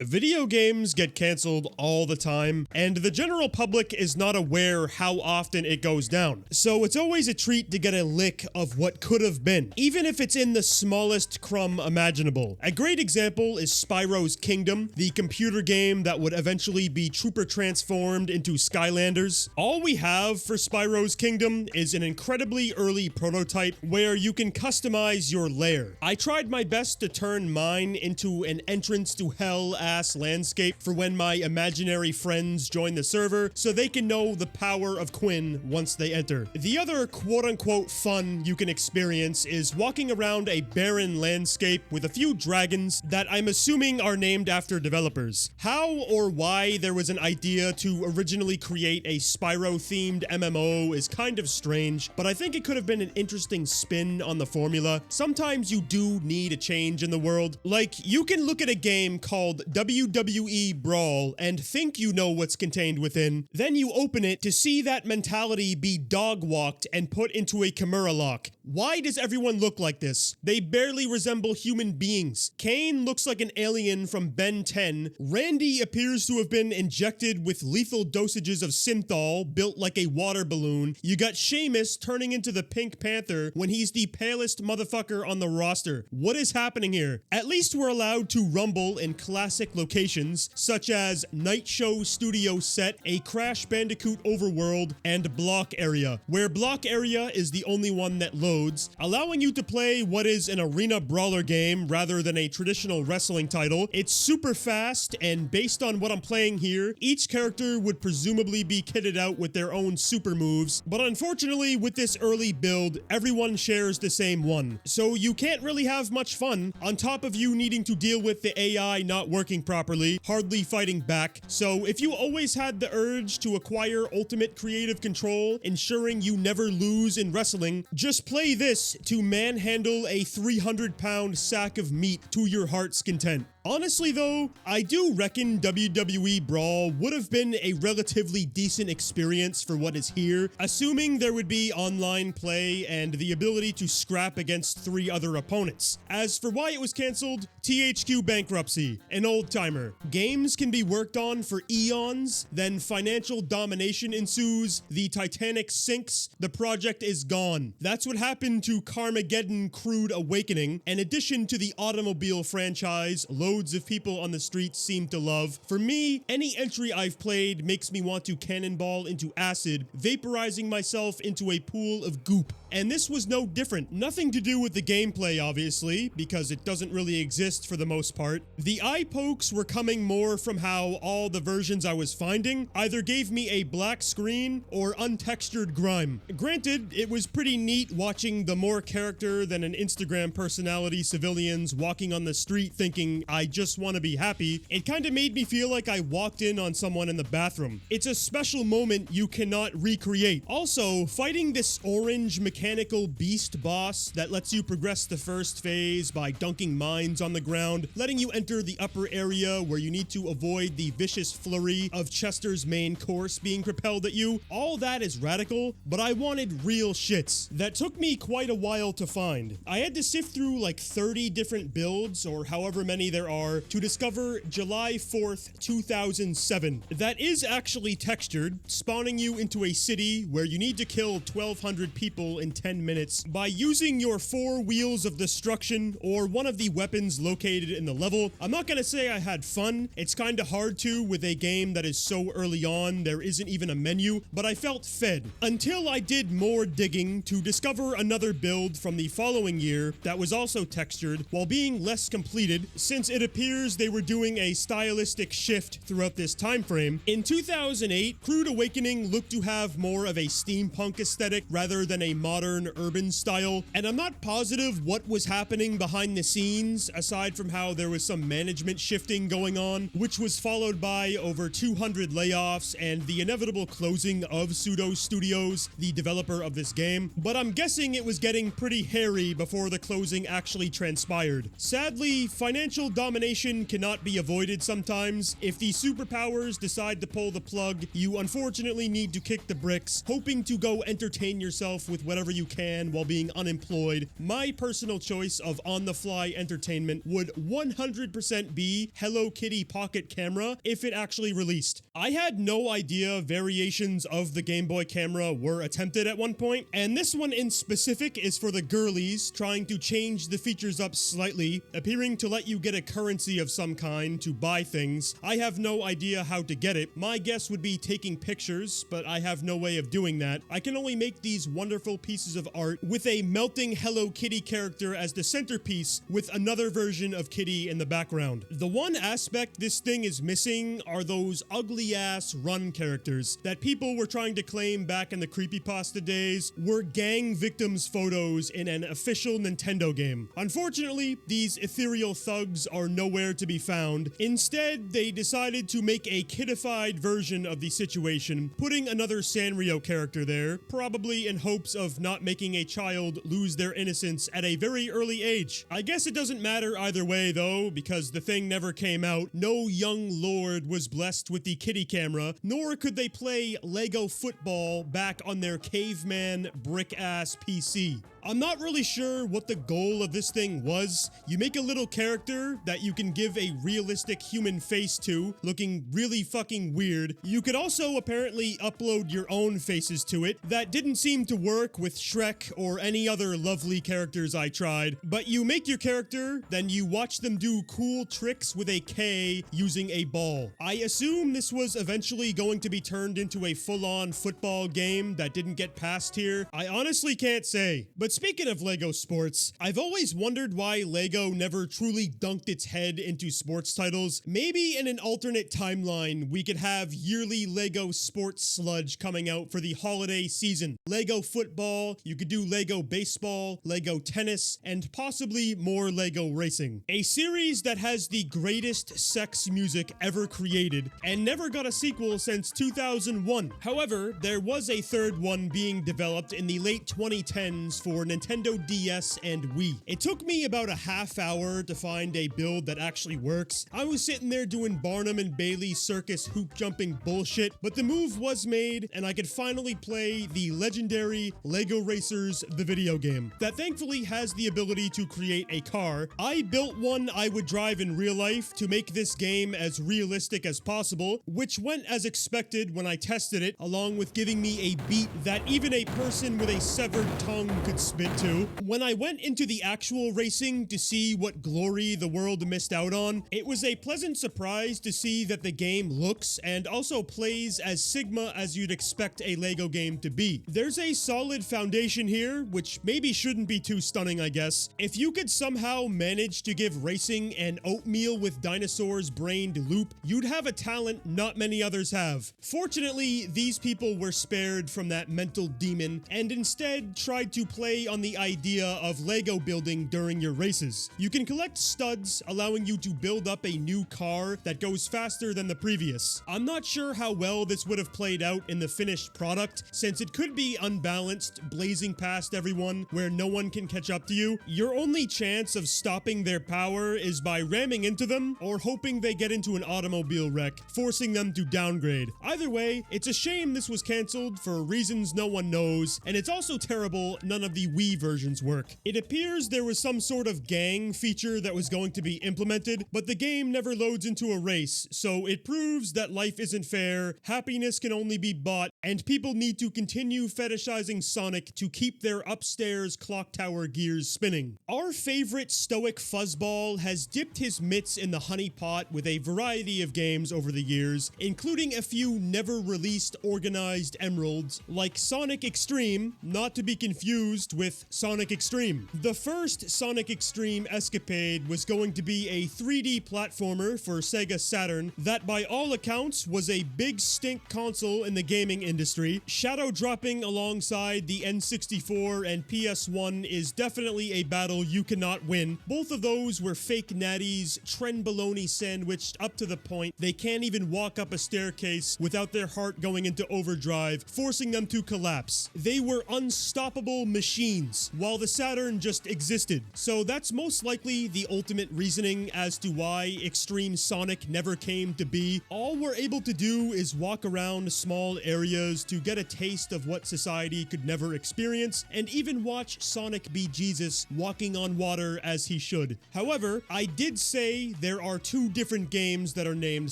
Video games get canceled all the time, and the general public is not aware how often it goes down. So it's always a treat to get a lick of what could have been, even if it's in the smallest crumb imaginable. A great example is Spyro's Kingdom, the computer game that would eventually be Trooper transformed into Skylanders. All we have for Spyro's Kingdom is an incredibly early prototype where you can customize your lair. I tried my best to turn mine into an entrance to hell ass landscape for when my imaginary friends join the server so they can know the power of Quinn once they enter. The other quote-unquote fun you can experience is walking around a barren landscape with a few dragons that I'm assuming are named after developers. How or why there was an idea to originally create a Spyro-themed MMO is kind of strange, but I think it could have been an interesting spin on the formula. Sometimes you do need a change in the world. Like, you can look at a game called WWE Brawl and think you know what's contained within, then you open it to see that mentality be dog-walked and put into a Chimera lock. Why does everyone look like this? They barely resemble human beings. Kane looks like an alien from Ben 10. Randy appears to have been injected with lethal dosages of synthol built like a water balloon. You got Sheamus turning into the Pink Panther when he's the palest motherfucker on the roster. What is happening here? At least we're allowed to rumble in classic locations such as Night Show Studio Set, a Crash Bandicoot Overworld, and Block Area, where Block Area is the only one that loads, allowing you to play what is an arena brawler game rather than a traditional wrestling title. It's super fast, and based on what I'm playing here, each character would presumably be kitted out with their own super moves, but unfortunately with this early build, everyone shares the same one. So you can't really have much fun, on top of you needing to deal with the AI not working properly, hardly fighting back. So if you always had the urge to acquire ultimate creative control, ensuring you never lose in wrestling, just play this to manhandle a 300-pound sack of meat to your heart's content. Honestly though, I do reckon WWE Brawl would have been a relatively decent experience for what is here, assuming there would be online play and the ability to scrap against 3 other opponents. As for why it was cancelled, THQ bankruptcy, an old-timer. Games can be worked on for eons, then financial domination ensues, the Titanic sinks, the project is gone. That's what happened to Carmageddon Crude Awakening, in addition to the automobile franchise loads of people on the streets seem to love. For me, any entry I've played makes me want to cannonball into acid, vaporizing myself into a pool of goop. And this was no different. Nothing to do with the gameplay, obviously, because it doesn't really exist for the most part. The eye pokes were coming more from how all the versions I was finding either gave me a black screen or untextured grime. Granted, it was pretty neat watching the more character than an Instagram personality civilians walking on the street thinking, I just want to be happy. It kind of made me feel like I walked in on someone in the bathroom. It's a special moment you cannot recreate. Also, fighting this orange mechanical beast boss that lets you progress the first phase by dunking mines on the ground, letting you enter the upper area where you need to avoid the vicious flurry of Chester's main course being propelled at you. All that is radical, but I wanted real shits. That took me quite a while to find. I had to sift through like 30 different builds, or however many there are, to discover July 4th, 2007. That is actually textured, spawning you into a city where you need to kill 1,200 people in 10 minutes by using your 4 wheels of destruction or one of the weapons located in the level. I'm not gonna say I had fun. It's kinda hard to with a game that is so early on there isn't even a menu, but I felt fed. Until I did more digging to discover another build from the following year that was also textured while being less completed, since it appears they were doing a stylistic shift throughout this time frame. In 2008, Crude Awakening looked to have more of a steampunk aesthetic rather than a modern urban style, and I'm not positive what was happening behind the scenes aside from how there was some management shifting going on, which was followed by over 200 layoffs and the inevitable closing of Pseudo Studios, the developer of this game, but I'm guessing it was getting pretty hairy before the closing actually transpired. Sadly, financial domination domination cannot be avoided sometimes. If the superpowers decide to pull the plug, you unfortunately need to kick the bricks, hoping to go entertain yourself with whatever you can while being unemployed. My personal choice of on-the-fly entertainment would 100% be Hello Kitty Pocket Camera if it actually released. I had no idea variations of the Game Boy camera were attempted at one point, and this one in specific is for the girlies, trying to change the features up slightly, appearing to let you get a currency of some kind to buy things. I have no idea how to get it. My guess would be taking pictures, but I have no way of doing that. I can only make these wonderful pieces of art with a melting Hello Kitty character as the centerpiece with another version of Kitty in the background. The one aspect this thing is missing are those ugly-ass run characters that people were trying to claim back in the creepypasta days were gang victims photos in an official Nintendo game. Unfortunately, these ethereal thugs are nowhere to be found. Instead, they decided to make a kiddified version of the situation, putting another Sanrio character there, probably in hopes of not making a child lose their innocence at a very early age. I guess it doesn't matter either way though, because the thing never came out. No young lord was blessed with the kitty camera, nor could they play Lego football back on their caveman brick-ass PC. I'm not really sure what the goal of this thing was. You make a little character that you can give a realistic human face to, looking really fucking weird. You could also apparently upload your own faces to it. That didn't seem to work with Shrek or any other lovely characters I tried. But you make your character, then you watch them do cool tricks with a K using a ball. I assume this was eventually going to be turned into a full-on football game that didn't get past here. I honestly can't say. But speaking of Lego sports, I've always wondered why Lego never truly dunked its head into sports titles. Maybe in an alternate timeline, we could have yearly Lego sports sludge coming out for the holiday season. Lego football, you could do Lego baseball, Lego tennis, and possibly more Lego racing. A series that has the greatest sex music ever created and never got a sequel since 2001. However, there was a third one being developed in the late 2010s for Nintendo DS and Wii. It took me about a half hour to find a build that actually works. I was sitting there doing Barnum and Bailey circus hoop jumping bullshit, but the move was made and I could finally play the legendary Lego Racers, the video game, that thankfully has the ability to create a car. I built one I would drive in real life to make this game as realistic as possible, which went as expected when I tested it, along with giving me a beat that even a person with a severed tongue could spit to. When I went into the actual racing to see what glory the world missed out on, it was a pleasant surprise to see that the game looks and also plays as Sigma as you'd expect a Lego game to be. There's a solid foundation here, which maybe shouldn't be too stunning, I guess. If you could somehow manage to give racing an oatmeal with dinosaurs brained loop, you'd have a talent not many others have. Fortunately, these people were spared from that mental demon and instead tried to play on the idea of Lego building during your races. You can collect studs, allowing you to build up a new car that goes faster than the previous. I'm not sure how well this would have played out in the finished product, since it could be unbalanced, blazing past everyone where no one can catch up to you. Your only chance of stopping their power is by ramming into them or hoping they get into an automobile wreck, forcing them to downgrade. Either way, it's a shame this was cancelled for reasons no one knows, and it's also terrible none of the Wii versions work. It appears there was some sort of gang feature that was going to be implemented, but the game never loads into a race, so it proves that life isn't fair, happiness can only be bought, and people need to continue fetishizing Sonic to keep their upstairs clock tower gears spinning. Our favorite stoic fuzzball has dipped his mitts in the honey pot with a variety of games over the years, including a few never-released organized emeralds, like Sonic Extreme, not to be confused with Sonic Extreme. The first Sonic Extreme escapade was going to be a 3D platformer for Sega Saturn that by all accounts was a big stink console in the gaming industry. Shadow dropping alongside the N64 and PS1 is definitely a battle you cannot win. Both of those were fake natties, trenbolone sandwiched up to the point they can't even walk up a staircase without their heart going into overdrive, forcing them to collapse. They were unstoppable machine machines, while the Saturn just existed. So that's most likely the ultimate reasoning as to why Extreme Sonic never came to be. All we're able to do is walk around small areas to get a taste of what society could never experience, and even watch Sonic be Jesus walking on water as he should. However, I did say there are two different games that are named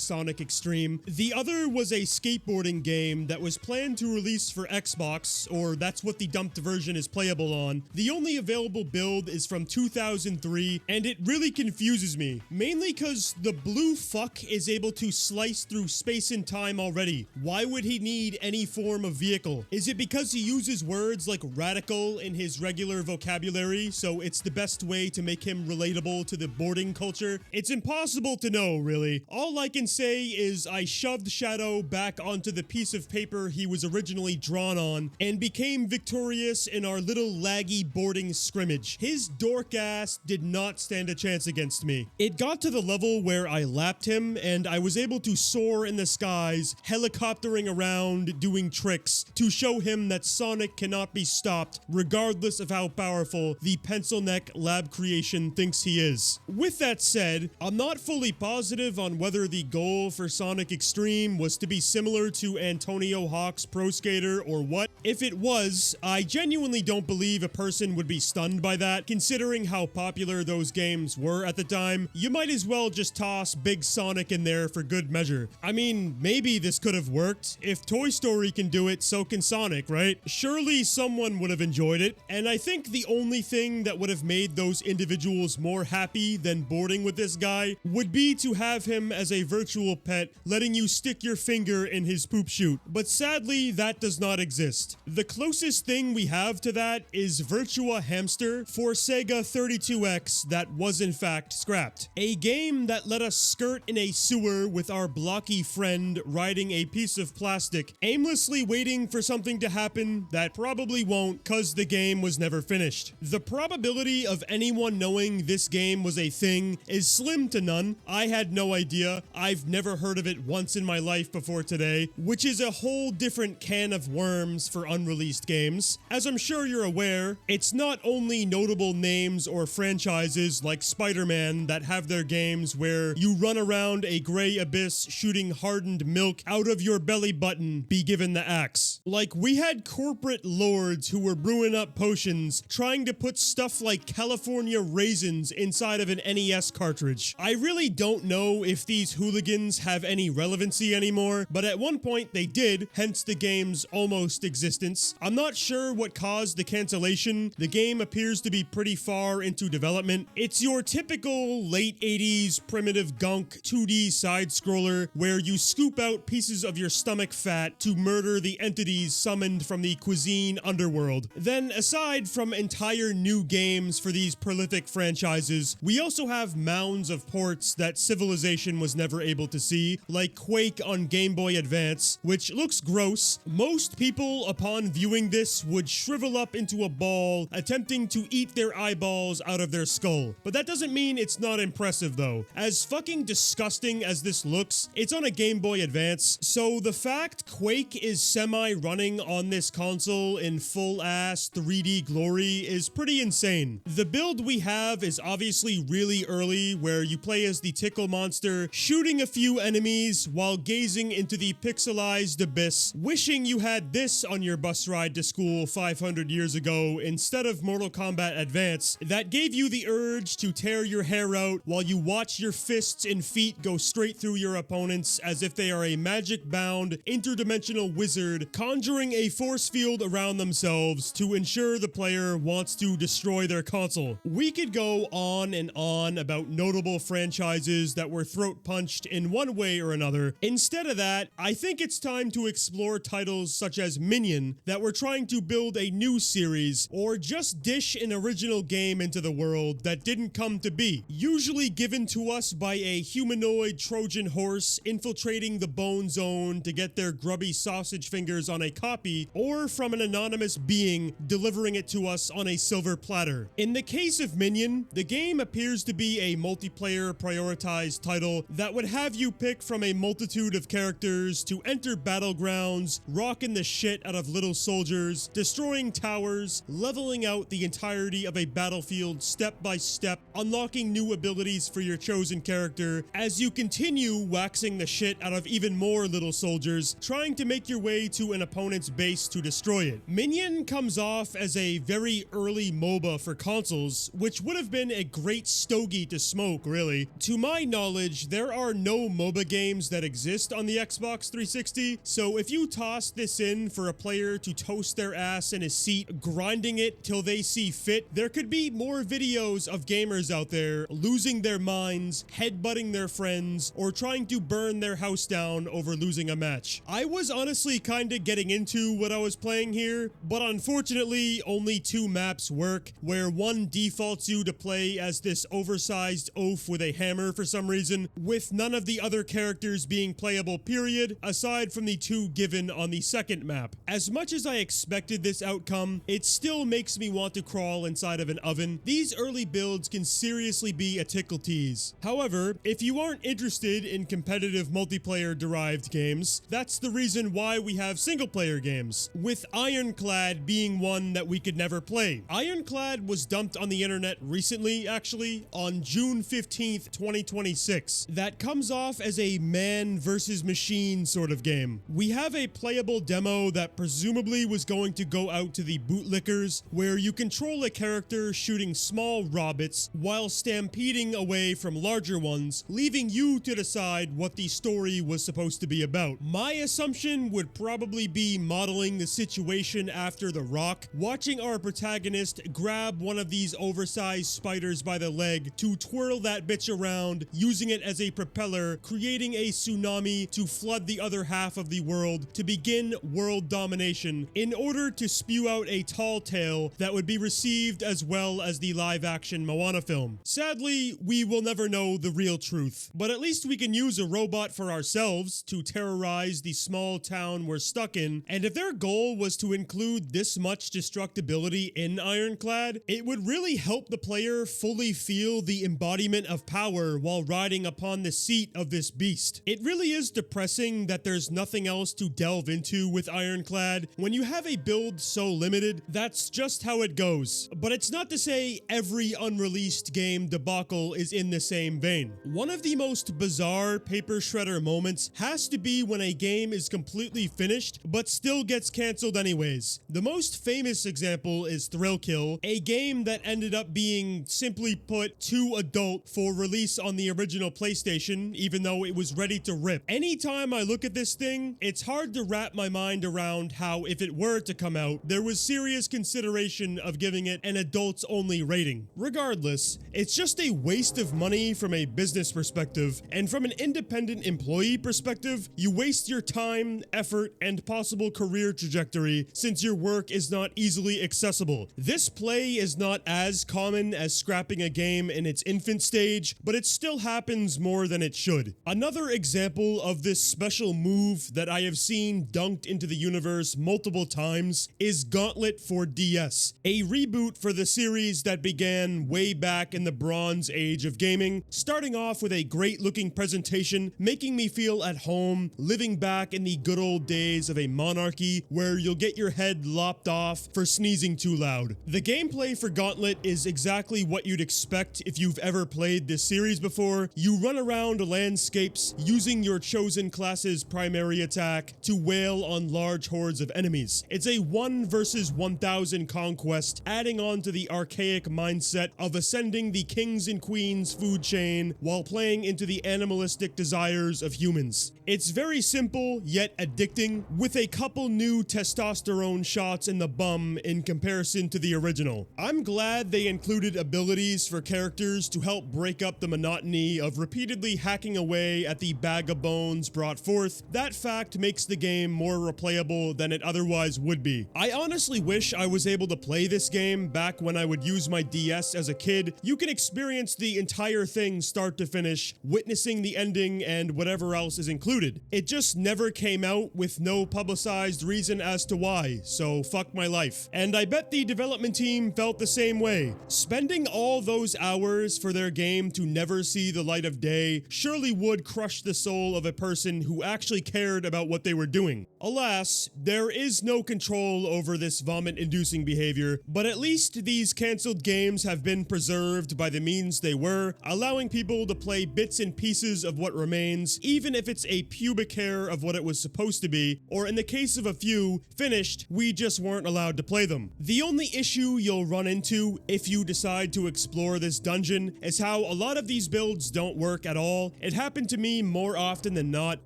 Sonic Extreme. The other was a skateboarding game that was planned to release for Xbox, or that's what the dumped version is playable on. The only available build is from 2003, and it really confuses me, mainly because the blue fuck is able to slice through space and time already. Why would he need any form of vehicle? Is it because he uses words like radical in his regular vocabulary, so it's the best way to make him relatable to the boarding culture? It's impossible to know, really. All I can say is I shoved Shadow back onto the piece of paper he was originally drawn on and became victorious in our little laggy boarding scrimmage. His dork ass did not stand a chance against me. It got to the level where I lapped him and I was able to soar in the skies, helicoptering around, doing tricks to show him that Sonic cannot be stopped regardless of how powerful the pencil neck lab creation thinks he is. With that said, I'm not fully positive on whether the goal for Sonic Extreme was to be similar to Antonio Hawk's Pro Skater or what. If it was, I genuinely don't believe a person would be stunned by that, considering how popular those games were at the time. You might as well just toss Big Sonic in there for good measure. I mean, maybe this could have worked. If Toy Story can do it, so can Sonic, right? Surely someone would have enjoyed it, and I think the only thing that would have made those individuals more happy than boarding with this guy would be to have him as a virtual pet, letting you stick your finger in his poop chute. But sadly, that does not exist. The closest thing we have to that is Virtua Hamster for Sega 32X that was in fact scrapped. A game that let us skirt in a sewer with our blocky friend riding a piece of plastic, aimlessly waiting for something to happen that probably won't cause the game was never finished. The probability of anyone knowing this game was a thing is slim to none. I had no idea. I've never heard of it once in my life before today, which is a whole different can of worms for unreleased games. As I'm sure you're aware, it's not only notable names or franchises like Spider-Man that have their games where you run around a gray abyss shooting hardened milk out of your belly button, be given the axe. Like, we had corporate lords who were brewing up potions trying to put stuff like California raisins inside of an NES cartridge. I really don't know if these hooligans have any relevancy anymore, but at one point they did, hence the game's almost existence. I'm not sure what caused the cancellation. The game appears to be pretty far into development. It's your typical late 80s primitive gunk 2D side-scroller where you scoop out pieces of your stomach fat to murder the entities summoned from the cuisine underworld. Then, aside from entire new games for these prolific franchises, we also have mounds of ports that Civilization was never able to see, like Quake on Game Boy Advance, which looks gross. Most people, upon viewing this, would shrivel up into a ball, attempting to eat their eyeballs out of their skull. But that doesn't mean it's not impressive, though. As fucking disgusting as this looks, it's on a Game Boy Advance, so the fact Quake is semi-running on this console in full-ass 3D glory is pretty insane. The build we have is obviously really early, where you play as the Tickle Monster, shooting a few enemies while gazing into the pixelized abyss, wishing you had this on your bus ride to school 500 years ago instead of Mortal Kombat Advance that gave you the urge to tear your hair out while you watch your fists and feet go straight through your opponents as if they are a magic-bound, interdimensional wizard conjuring a force field around themselves to ensure the player wants to destroy their console. We could go on and on about notable franchises that were throat-punched in one way or another. Instead of that, I think it's time to explore titles such as Minion that were trying to build a new series, or just dish an original game into the world that didn't come to be, usually given to us by a humanoid Trojan horse infiltrating the Bone Zone to get their grubby sausage fingers on a copy, or from an anonymous being delivering it to us on a silver platter. In the case of Minion, the game appears to be a multiplayer prioritized title that would have you pick from a multitude of characters to enter battlegrounds, rocking the shit out of little soldiers, destroying towers, characters, leveling out the entirety of a battlefield step by step, unlocking new abilities for your chosen character as you continue waxing the shit out of even more little soldiers, trying to make your way to an opponent's base to destroy it. Minion comes off as a very early MOBA for consoles, which would have been a great stogie to smoke, really. To my knowledge, there are no MOBA games that exist on the Xbox 360, so if you toss this in for a player to toast their ass in a seat, grinding it till they see fit, there could be more videos of gamers out there losing their minds, headbutting their friends, or trying to burn their house down over losing a match. I was honestly kinda getting into what I was playing here, but unfortunately only 2 maps work, where one defaults you to play as this oversized oaf with a hammer for some reason, with none of the other characters being playable period, aside from the 2 given on the second map. As much as I expected this outcome, it still makes me want to crawl inside of an oven. These early builds can seriously be a tickle tease. However, if you aren't interested in competitive multiplayer derived games, that's the reason why we have single player games, with Ironclad being one that we could never play. Ironclad was dumped on the internet recently, actually, on June 15th, 2026. That comes off as a man versus machine sort of game. We have a playable demo that presumably was going to go out to the bootlickers, where you control a character shooting small robots while stampeding away from larger ones, leaving you to decide what the story was supposed to be about. My assumption would probably be modeling the situation after The Rock, watching our protagonist grab one of these oversized spiders by the leg to twirl that bitch around, using it as a propeller, creating a tsunami to flood the other half of the world to begin world domination, in order to spew out a tall tale that would be received as well as the live-action Moana film. Sadly, we will never know the real truth, but at least we can use a robot for ourselves to terrorize the small town we're stuck in, and if their goal was to include this much destructibility in Ironclad, it would really help the player fully feel the embodiment of power while riding upon the seat of this beast. It really is depressing that there's nothing else to delve into with Ironclad. When you have a build so limited, that's just how it goes. But it's not to say every unreleased game debacle is in the same vein. One of the most bizarre paper shredder moments has to be when a game is completely finished but still gets cancelled anyways. The most famous example is Thrillkill, a game that ended up being, simply put, too adult for release on the original PlayStation, even though it was ready to rip. Anytime I look at this thing, it's hard to wrap my mind around how, if it were to come out, there was serious consideration of giving it an adults-only rating. Regardless, it's just a waste of money from a business perspective, and from an independent employee perspective, you waste your time, effort, and possible career trajectory since your work is not easily accessible. This play is not as common as scrapping a game in its infant stage, but it still happens more than it should. Another example of this special move that I have seen dunked into the universe multiple times is Gauntlet for DS, a reboot for the series that began way back in the Bronze Age of gaming, starting off with a great looking presentation, making me feel at home, living back in the good old days of a monarchy where you'll get your head lopped off for sneezing too loud. The gameplay for Gauntlet is exactly what you'd expect if you've ever played this series before. You run around landscapes using your chosen class's primary attack to wail on large hordes of enemies. It's a 1 versus 1,000 conquest, adding on to the archaic mindset of ascending the kings and queens food chain while playing into the animalistic desires of humans. It's very simple, yet addicting, with a couple new testosterone shots in the bum in comparison to the original. I'm glad they included abilities for characters to help break up the monotony of repeatedly hacking away at the bag of bones brought forth. That fact makes the game more replayable than it otherwise would be. I honestly wish I was able to play this game back when I would use my DS as a kid. You can experience the entire thing start to finish, witnessing the ending and whatever else is included. It just never came out with no publicized reason as to why, so fuck my life. And I bet the development team felt the same way. Spending all those hours for their game to never see the light of day surely would crush the soul of a person who actually cared about what they were doing. Alas, there is no control over this vomit content-inducing behavior, but at least these cancelled games have been preserved by the means they were, allowing people to play bits and pieces of what remains, even if it's a pubic hair of what it was supposed to be, or in the case of a few, finished, we just weren't allowed to play them. The only issue you'll run into if you decide to explore this dungeon is how a lot of these builds don't work at all. It happened to me more often than not,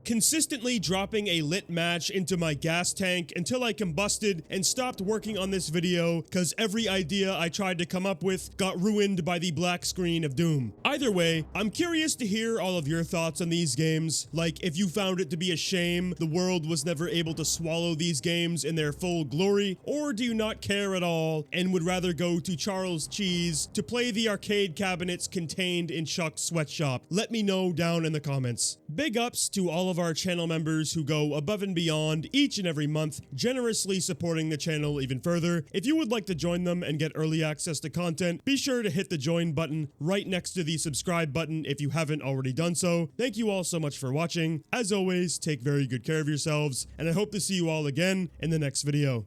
consistently dropping a lit match into my gas tank until I combusted and stopped working on this video because every idea I tried to come up with got ruined by the black screen of doom. Either way, I'm curious to hear all of your thoughts on these games, like if you found it to be a shame the world was never able to swallow these games in their full glory, or do you not care at all and would rather go to Charles Cheese to play the arcade cabinets contained in Chuck's sweatshop? Let me know down in the comments. Big ups to all of our channel members who go above and beyond each and every month, generously supporting the channel even further. If you would like to join them and get early access to content, be sure to hit the join button right next to the subscribe button if you haven't already done so. Thank you all so much for watching. As always, take very good care of yourselves, and I hope to see you all again in the next video.